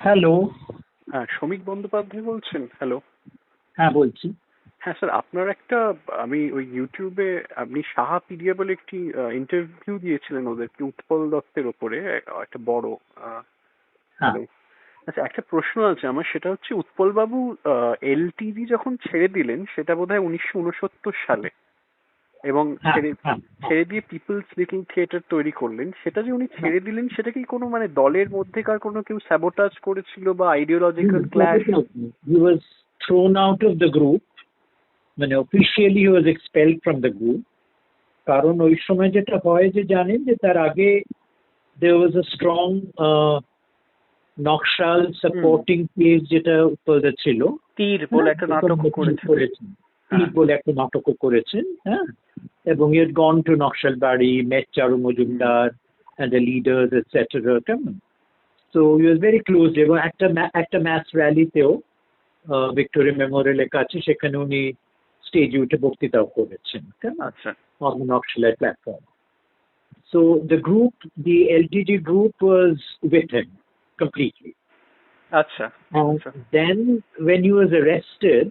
Hello. হ্যাঁ, শ্রমিক বন্দ্যোপাধ্যায় বলছেন? হ্যালো। হ্যাঁ, বলছি। হ্যাঁ স্যার, আপনার একটা, আমি ওই ইউটিউবে আপনি সাহা পিডিয়া বলে একটি ইন্টারভিউ দিয়েছিলেন ওদেরকে উৎপল দত্তের ওপরে, একটা বড়। হ্যাঁ, হ্যালো। আচ্ছা, একটা প্রশ্ন আছে আমার, সেটা হচ্ছে উৎপল বাবু এলটিভি যখন ছেড়ে দিলেন সেটা বোধহয় 1969 সালে, এবং হ্যাঁ, ছেড়ে হ্যাঁ, হ্যাঁ। ছেড়ে দিয়ে পিপলস লিটল থিয়েটার তৈরি করলেন। সেটা যে উনি হ্যাঁ। ছেড়ে দিলেন, সেটা কি কোনো মানে দলের মধ্যেকার কোনো কেউ স্যাবোটাজ করেছিল বা ideological clash? He was thrown out of the group, মানে officially he was expelled from the group. কারণ ওই সময় যেটা হয় যে জানেন যে তার আগে there was a strong Naxal hmm. Supporting page যেটা উৎপলদা ছিল। তীর বলে হ্যাঁ, একটা প্রথম নাটক মিটিং করেছিলেন। করেছেন, হ্যাঁ। তীর বলে একটা নাটকও করেছেন। হ্যাঁ, এবং he had gone to Naxalbari, met Charu hmm. Majumdar and the leaders etc. কেমন, so he was very close. এবং একটা ম্যাথ র্যালিতেও ভিক্টোরিয়া মেমোরিয়ালের কাছে সেখানে উনি স্টেজে উঠে বক্তৃতাও করেছেন কেমন, আচ্ছা। on the Knoxville platform. So the group, the LTG group was with him completely. আচ্ছা। And আচ্ছা। then when he was arrested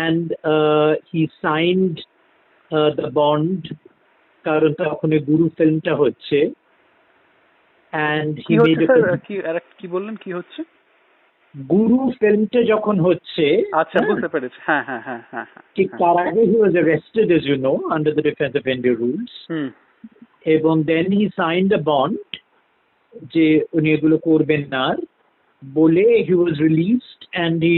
and he signed the bond, কারণ তখন ওই গুরু ফিল্মটা হচ্ছে, and কি he হচ্ছে made a স্যার? কি কি বললেন, কি হচ্ছে? গুরু ফিল্মটা যখন হচ্ছে, আচ্ছা, হ্যাঁ, বুঝতে পেরেছি। হ্যাঁ, হ্যাঁ, হ্যাঁ, হ্যাঁ, হ্যাঁ, ঠিক হ্যাঁ। তার আগে he was arrested as you know under the Defense of India rules, হুম। এবং then he signed a bond যে উনি এগুলো করবেন না আর বলে he was released and he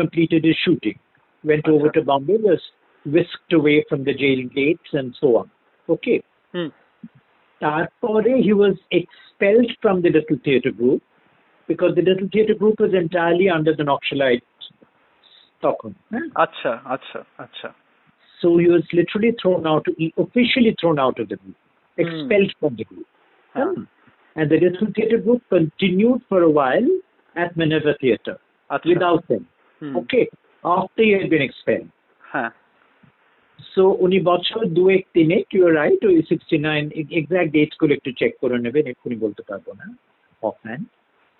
completed his shooting, went over আচ্ছা। to Bombay, was whisked away from the jail gates and so on. Okay. হুম। তারপরে he was expelled from the Little Theatre Group because the Little Theatre Group was entirely under the Naxalite তখন, হ্যাঁ। আচ্ছা। আচ্ছা। আচ্ছা। So he was literally thrown out, officially thrown out of the group, hmm. expelled from the group. হ্যাঁ। And the Little Theatre Group continued for a while at Minerva Theatre আচ্ছা। without him. Hmm. Okay, after he had been expelled. হ্যাঁ। So উনি বছর দুয়েক তিনেক, you are right, ওই 69 exact dates গুলো একটু চেক করে নেবেন, এক্ষুনি বলতে পারবো না offhand,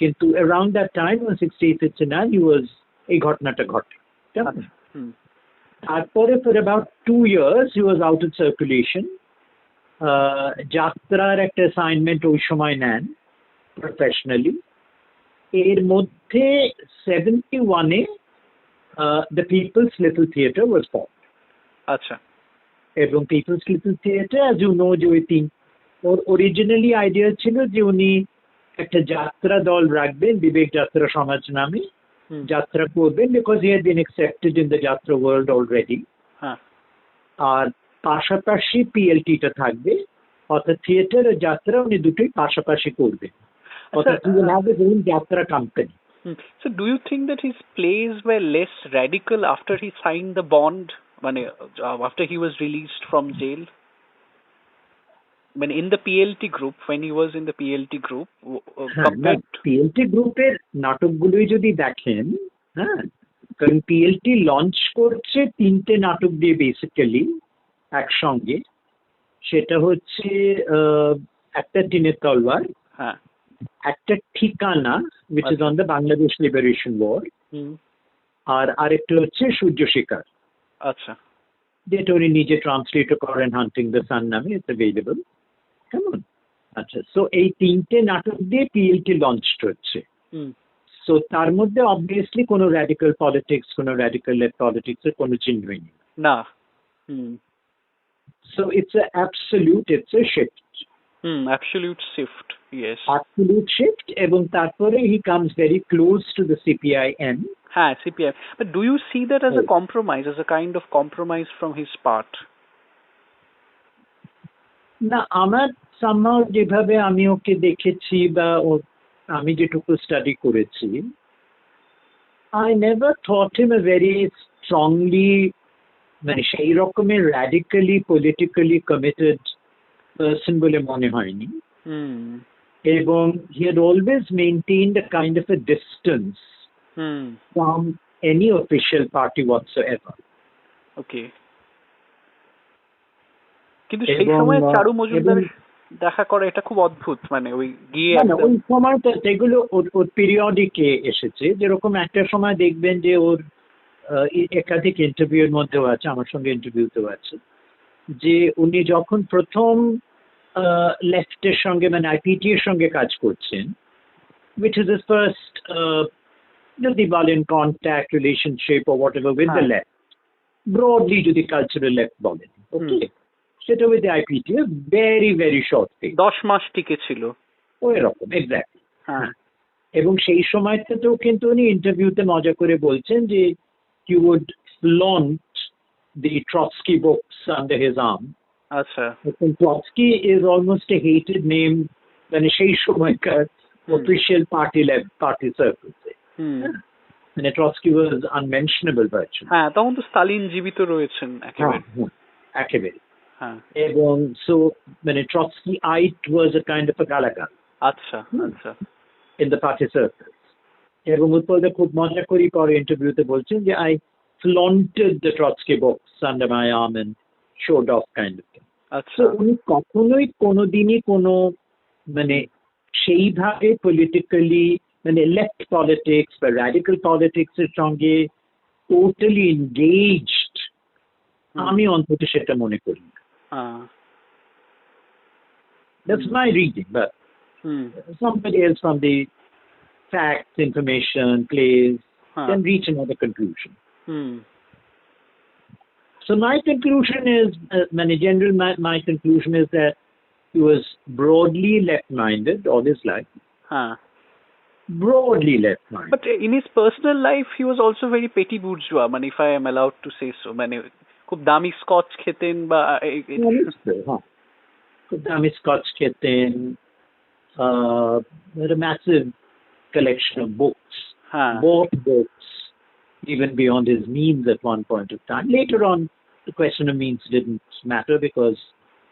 কিন্তু around that time, 68-69, he was, এই ঘটনাটা ঘটে। আচ্ছা। হুম। তারপরে for about 2 years he was out of circulation. যাত্রার একটা অ্যাসাইনমেন্ট ওই সময় নেন প্রফেশনালি। এর মধ্যে 71-এ the People's Little Theatre was formed. আচ্ছা। এবং People's Little Theatre as you know যে ওই ওর অরিজিনালি আইডিয়া ছিল যে উনি একটা যাত্রা দল রাখবেন, বিবেক যাত্রা সমাজ নামে, হুম। যাত্রা করবেন, because he had been accepted in the যাত্রা ওয়ার্ল্ড অলরেডি। হ্যাঁ। আর পাশাপাশি পিএলটিটা থাকবে, অর্থাৎ থিয়েটার ও যাত্রা উনি দুটোই পাশাপাশি করবেন, অর্থাৎ he will have his own যাত্রা company. So do you think that his plays were less radical after he signed the bond, মানে after he was released from jail? When in the PLT group, when he was in the PLT group, হ্যাঁ, না, compared to... PLT গ্রুপের নাটকগুলোই যদি দেখেন, হ্যাঁ, কারণ PLT launch করছে 3টে নাটক দিয়ে বেসিক্যালি একসঙ্গে। সেটা হচ্ছে একটা টিনের তলোয়ার, হ্যাঁ। একটা ঠিকানা which is on the Bangladesh Liberation War, হুম। আর আরেকটা হচ্ছে সূর্য শিকার, আচ্ছা। যেটা উনি নিজে ট্রান্সলেট করেন হান্টিং দ্য সান নামে, ইটস অ্যাভেলেবল। কেমন, আচ্ছা, সো এই 3টে নাটক দিয়ে পিএলটি লঞ্চ হচ্ছে। হুম। সো তার মধ্যে অবভিয়াসলি কোনো র্যাডিক্যাল পলিটিক্স, কোনো র্যাডিক্যাল লেফট পলিটিক্স এর কোনো চিহ্নই নেই। না। হুম। So it's a absolute, it's a shift, Absolute shift, yes. Absolute shift. এবং তারপরে he comes very close to the CPIM. হ্যাঁ, CPM. But do you see that as a compromise, as a kind of compromise from his part? না, আমার somehow যেভাবে আমি ওকে দেখেছি বা আমি যেটুকু স্টাডি করেছি, I never thought him a very strongly, মানে সেই রকমের radically politically committed person বলে মনে হয়নি। হুম। এবং he had always maintained a kind of a distance hmm. from any official party whatsoever. ওকে। কিন্তু সেই সময় চারু মজুমদার, দেখা করা এটা খুব অদ্ভুত, মানে ওই গিয়ে না না, একটা ওই সময়টা যেগুলো ওর পিরিয়ডিকে এসেছে, যেরকম একটা সময় দেখবেন যে ওর একাধিক ইন্টারভিউর মধ্যেও আছে, আমার সঙ্গে ইন্টারভিউতেও আছে, যে উনি যখন প্রথম লেফটের সঙ্গে মানে আইপিটি এর সঙ্গে কাজ করছেন, which is his first যদি বলেন contact relationship or whatever with the হ্যাঁ। left, broadly যদি কালচারাল লেফট বলেন, ওকে, সেটা with IPT very very short thing, 10 মাস টিকে ছিল। ওই রকম এক্স্যাক্টলি। হ্যাঁ। এবং সেই সময়টাতেও কিন্তু উনি ইন্টারভিউতে মজা করে বলছেন যে he would flaunt the Trotsky books under his arm. আচ্ছা। Trotsky is almost a hated name মানে সেই সময়কার official party circles. হুম। মানে Trotsky was unmentionable virtually. হ্যাঁ, তখন তো স্টালিন জীবিত রয়েছেন একেবারে। একেবারে। হ্যাঁ। এবং so মানে Trotskyite was a kind of a galagal আচ্ছা আচ্ছা। in the party circles. এবং উৎপলদা খুব মজা করি পরে ইন্টারভিউতে বলছেন যে I flaunted the Trotsky books under my arm and showed off kind of thing. আচ্ছা। তো উনি কখনোই কোনোদিনই কোনো মানে সেইভাবে পলিটিক্যালি মানে লেফট পলিটিক্স বা র্যাডিক্যাল পলিটিক্স এর সঙ্গে টোটালি এনগেজড আমি অন্তত সেটা মনে করি না। হ্যাঁ। That's my reading, but somebody else from the facts, information, plays can reach another conclusion. So my conclusion is, my conclusion is that he was broadly left-minded all his life. Broadly left-minded. But in his personal life, he was also very petty bourgeois, if I am allowed to say so. খুব দামি Scotch খেতেন বা খুব দামি Scotch খেতেন, had a massive collection of books, bought books even beyond his means at one point of time. Later on, the question of means didn't matter because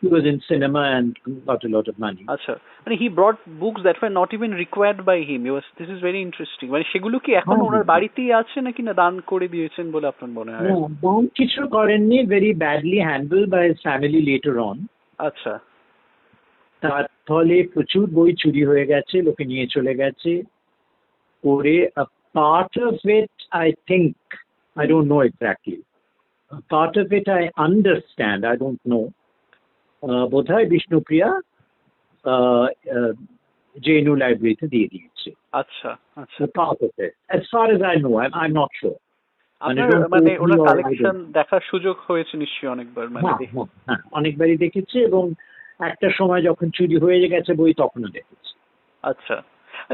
he was in cinema and got a lot of money. Acha. He brought books that were not even required by him. This is very interesting. সেগুলো কি এখন ওনার বাড়িতেই আছে নাকি না দান করে দিয়েছেন বলে আপনার মনে হয়? No, দান কিছু করেননি, very badly handled by his family later on. আচ্ছা। তার ফলে প্রচুর বই চুরি হয়ে গেছে, লোকে নিয়ে চলে গেছে করে। A part of it, I think, I don't know exactly. A part of it I understand, I don't know. বোধহয় বিষ্ণুপ্রিয়া JNU লাইব্রেরিতে দিয়ে দিয়েছে। আচ্ছা আচ্ছা। A part of it, as far as I know, I'm not sure. Owner collection দেখার সুযোগ হয়েছে নিশ্চয়ই অনেকবার? হ্যাঁ, অনেকবারই দেখেছি এবং একটা সময় যখন চুরি হয়ে গেছে বই তখনও দেখেছি। আচ্ছা,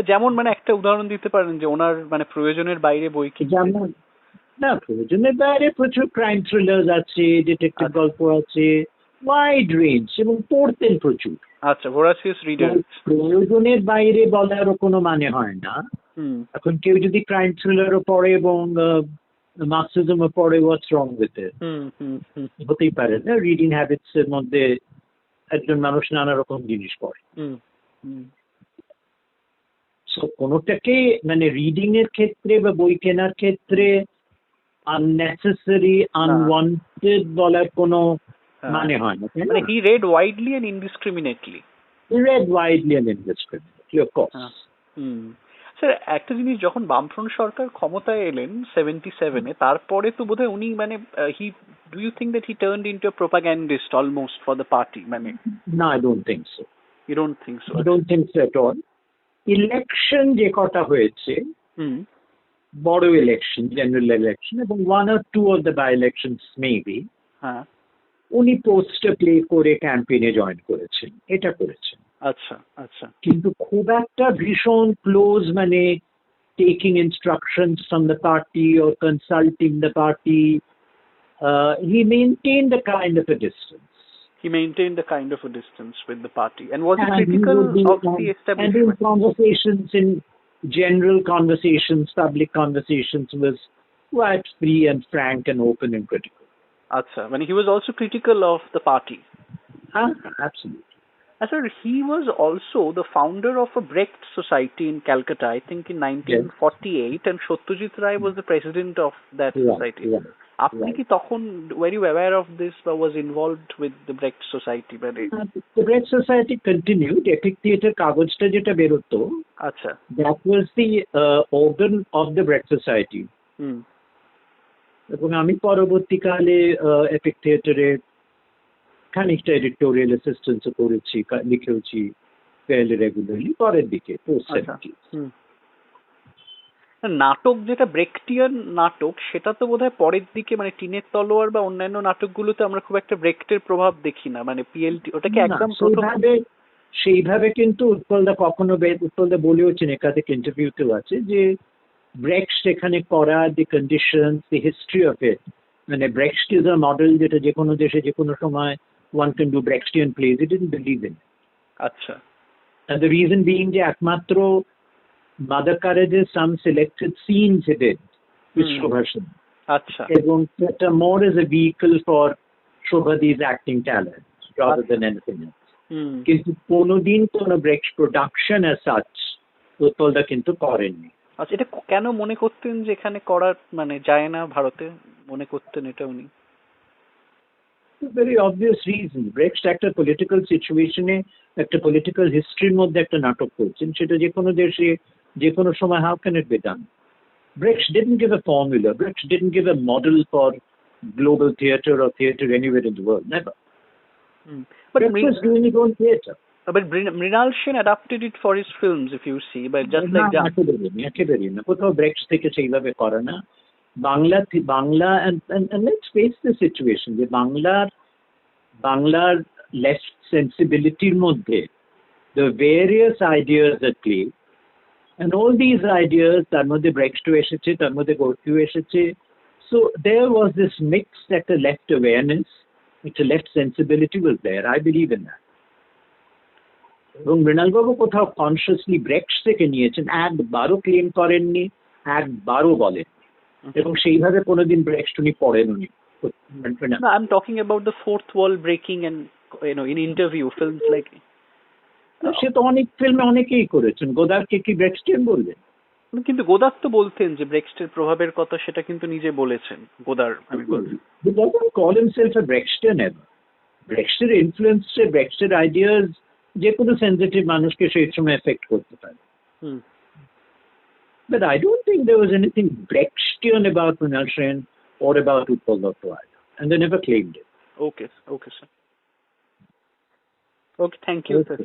যেমন একটা উদাহরণ দিতে পারেন যে ওনার প্রয়োজনের বাইরে বই কি? যেমন না, প্রয়োজনের বাইরে প্রচুর ক্রাইম থ্রিলার আছে, ডিটেকটিভ গল্প আছে, ওয়াইড রেঞ্জ, এবং পড়তেন প্রচুর। আচ্ছা, ভোরাসিয়াস রিডার। প্রয়োজনের বাইরে বলারও কোনো মানে হয় না। এখন কেউ যদি ক্রাইম থ্রিলারও পড়ে এবং মার্কসিজমও পড়ে, হোয়াটস রং উইথ ইট? হতেই পারে না। রিডিং হ্যাবিটস এর মধ্যে একজন মানুষ নানা রকম জিনিস পড়ে। সো কোনোটাকে রিডিং এর ক্ষেত্রে বা বই কেনার ক্ষেত্রে unnecessary, unwanted বলার কোনো মানে হয় না। He read widely and indiscriminately. He read widely and indiscriminately, of course. Sir, একটা জিনিস, যখন বামফ্রন্ট সরকার ক্ষমতায় এলেন 77-এ, তারপরে তো বোধহয় উনি do you think that he turned into a propagandist almost for the party? No, I don't think so. You don't think so? I don't think so at all. Election যে কটা হয়েছে, বড় ইলেকশন, জেনারেল ইলেকশন এবং one or two of the by-elections maybe, উনি poster play করে ক্যাম্পেইনে join করেছেন, এটা করেছেন। আচ্ছা আচ্ছা। কিন্তু খুব একটা ভীষণ close taking instructions from the party or consulting the party, he maintained a kind of a distance. He maintained a kind of a distance with the party. And was he critical of the establishment? And in conversations, in general conversations, public conversations, was quite free and frank and open and critical. Acha, he was also critical of the party. Absolutely. Sir, he was also the founder of a Brecht Society in Calcutta, I think in 1948, and Satyajit Ray was the president of that society. আপনি Right. কি তখন were you aware of this বা was involved with the Brecht Society মানে The Brecht Society continued. Epic Theatre কাগজটা যেটা বেরোতো, আচ্ছা that was the organ of the Brecht Society. হুম এবং আমি পরবর্তীকালে এপিক থিয়েটারে খানিকটা এডিটোরিয়াল অ্যাসিস্ট্যান্স করেছি, লিখেওছি ফেয়ারলি রেগুলারলি পরের দিকে পোস্ট আচ্ছা হুম নাটক যেটা ব্রেকটিয়ান নাটক সেটা তো বোধহয় পরের দিকে মানে টিনের তলোয়ার বা অন্যান্য নাটকগুলোতে আমরা খুব একটা ব্রেকটের প্রভাব দেখি না মানে পিএলটি ওটাকে একদম প্রথম সেইভাবে কিন্তু উৎপলদা কখনো উৎপলদা বলেওছেন একাধিক ইন্টারভিউতেও আছে যে ব্রেক্স এখানে করা, দি condition, the history of it, মানে ব্রেক্সট ইজ আ মডেল যেটা যে কোনো দেশে যে কোনো সময় one can do Brechtian plays, it is believe in. আচ্ছা And the reason being যে একমাত্র Mother Courage's some selected scenes he did with Shobha Singh. আচ্ছা এবং এটা more as a vehicle for Shobhadi's acting talent rather than anything else. হুম কিন্তু কোনোদিন কোনো breaks production as such উৎপলদা কিন্তু করেননি। আচ্ছা এটা কেন মনে করতেন যে এখানে করা মানে যায় না ভারতে মনে করতেন এটা উনি ভেরি অবভিয়াস রিজন, ব্রেক্সট একটা পলিটিক্যাল সিচুয়েশনে একটা পলিটিক্যাল হিস্ট্রির মধ্যে একটা নাটক করছেন, সেটা যে কোনো দেশে যে কোনো সময় how can it be done? Brecht didn't give a formula. Brecht didn't give a model for global theatre or theatre anywhere in the world. Never. But Brecht was doing his own theatre. Mrinal Sen adapted it for his films, if you see, but just like that. একেবারেই না, কোথাও ব্রেক্ট থেকে সেইভাবে করে না। Bangla and let's face the situation যে বাংলার left সেন্সিবিলিটির মধ্যে the various ideas at play, and all these ideas তার মধ্যে ব্রেক্সটও এসেছে, তার মধ্যে গোর্কিও এসেছে, so there was this mix that a left awareness, it's a left sensibility was there. I believe in that. এবং মৃণালবাবু কোথাও কনসিয়াসলি ব্রেক্ট থেকে নিয়েছেন, একবারও ক্লেম করেননি, একবারও বলেন, এবং সেইভাবে কোনোদিন ব্রেক্ট উনি পড়েন উনি। No, I'm talking about the fourth wall breaking and in interview films like সে তো অনেক ফিল্মে অনেকেই করেছেন, গোদারকে কি ব্রেক্সটিয়ান বলবেন? কিন্তু গোদার তো বলতেন যে ব্রেক্সটের প্রভাবের কথা, সেটা কিন্তু নিজে বলেছেন গোদার। আমি বলছি he doesn't call himself a Brechtian ever. ব্রেক্সটের ইনফ্লুয়েন্সে, ব্রেক্সটের আইডিয়াস যে কোনো সেন্সিটিভ মানুষকে সেই সময় এফেক্ট করতে পারে। But I don't think there was anything Brechtian about Mrinal Sen or about Utpal Dutta either, and they never claimed it. Okay, sir. Okay, thank you, sir.